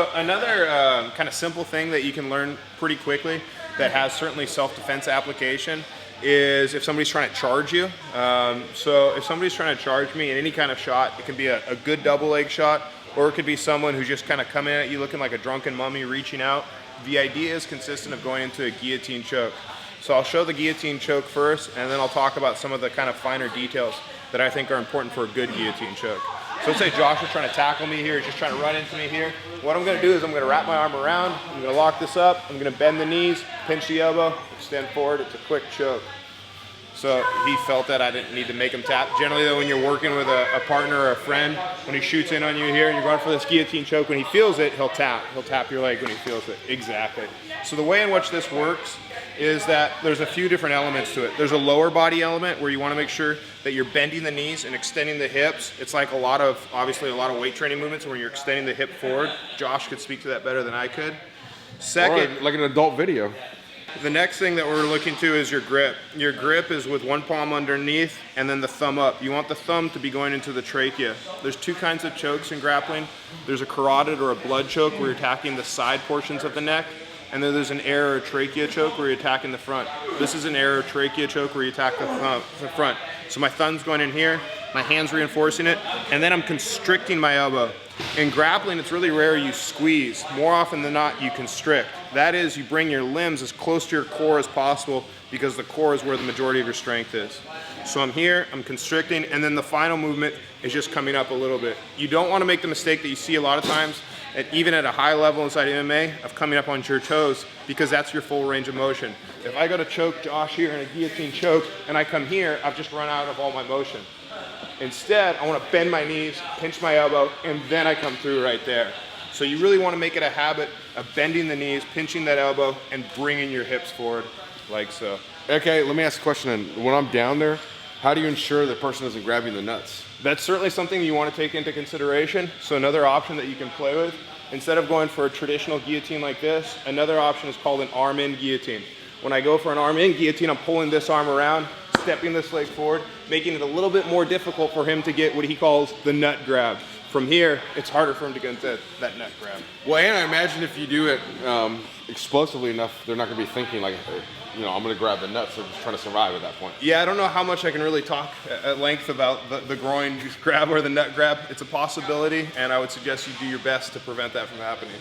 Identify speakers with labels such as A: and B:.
A: So another kind of simple thing that you can learn pretty quickly that has certainly self-defense application is if somebody's trying to charge you. So if somebody's trying to charge me in any kind of shot, it can be a good double leg shot, or it could be someone who's just kind of coming at you looking like a drunken mummy reaching out. The idea is consistent of going into a guillotine choke. So I'll show the guillotine choke first, and then I'll talk about some of the kind of finer details that I think are important for a good guillotine choke. So let's say Josh is trying to tackle me here, just trying to run into me here. What I'm gonna do is I'm gonna wrap my arm around, I'm gonna lock this up, I'm gonna bend the knees, pinch the elbow, extend forward, it's a quick choke. So he felt that I didn't need to make him tap. Generally though, when you're working with a partner or a friend, when he shoots in on you here and you're going for this guillotine choke, when he feels it, he'll tap. He'll tap your leg when he feels it, exactly. So the way in which this works is that there's a few different elements to it. There's a lower body element where you want to make sure that you're bending the knees and extending the hips. It's like obviously a lot of weight training movements where you're extending the hip forward. Josh could speak to that better than I could. Second,
B: like an adult video.
A: The next thing that we're looking to is your grip. Your grip is with one palm underneath and then the thumb up. You want the thumb to be going into the trachea. There's two kinds of chokes in grappling. There's a carotid or a blood choke where you're attacking the side portions of the neck. And then there's an air or trachea choke where you're attacking the front. This is an air or trachea choke where you attack the front. So my thumb's going in here, my hand's reinforcing it, and then I'm constricting my elbow. In grappling, it's really rare you squeeze. More often than not, you constrict. That is, you bring your limbs as close to your core as possible because the core is where the majority of your strength is. So I'm here, I'm constricting, and then the final movement is just coming up a little bit. You don't want to make the mistake that you see a lot of times, even at a high level inside MMA, of coming up on your toes, because that's your full range of motion. If I go to choke Josh here in a guillotine choke, and I come here, I've just run out of all my motion. Instead, I want to bend my knees, pinch my elbow, and then I come through right there. So you really want to make it a habit of bending the knees, pinching that elbow, and bringing your hips forward like so.
B: Okay, let me ask a question then. When I'm down there, how do you ensure the person isn't grabbing the nuts?
A: That's certainly something you want to take into consideration. So another option that you can play with, instead of going for a traditional guillotine like this, another option is called an arm-in guillotine. When I go for an arm-in guillotine, I'm pulling this arm around, stepping this leg forward, making it a little bit more difficult for him to get what he calls the nut grab. From here, it's harder for him to get that nut grab.
B: Well, and I imagine if you do it explosively enough, they're not going to be thinking like, you know, I'm going to grab the nuts. They're just trying to survive at that point.
A: Yeah, I don't know how much I can really talk at length about the groin grab or the nut grab. It's a possibility, and I would suggest you do your best to prevent that from happening.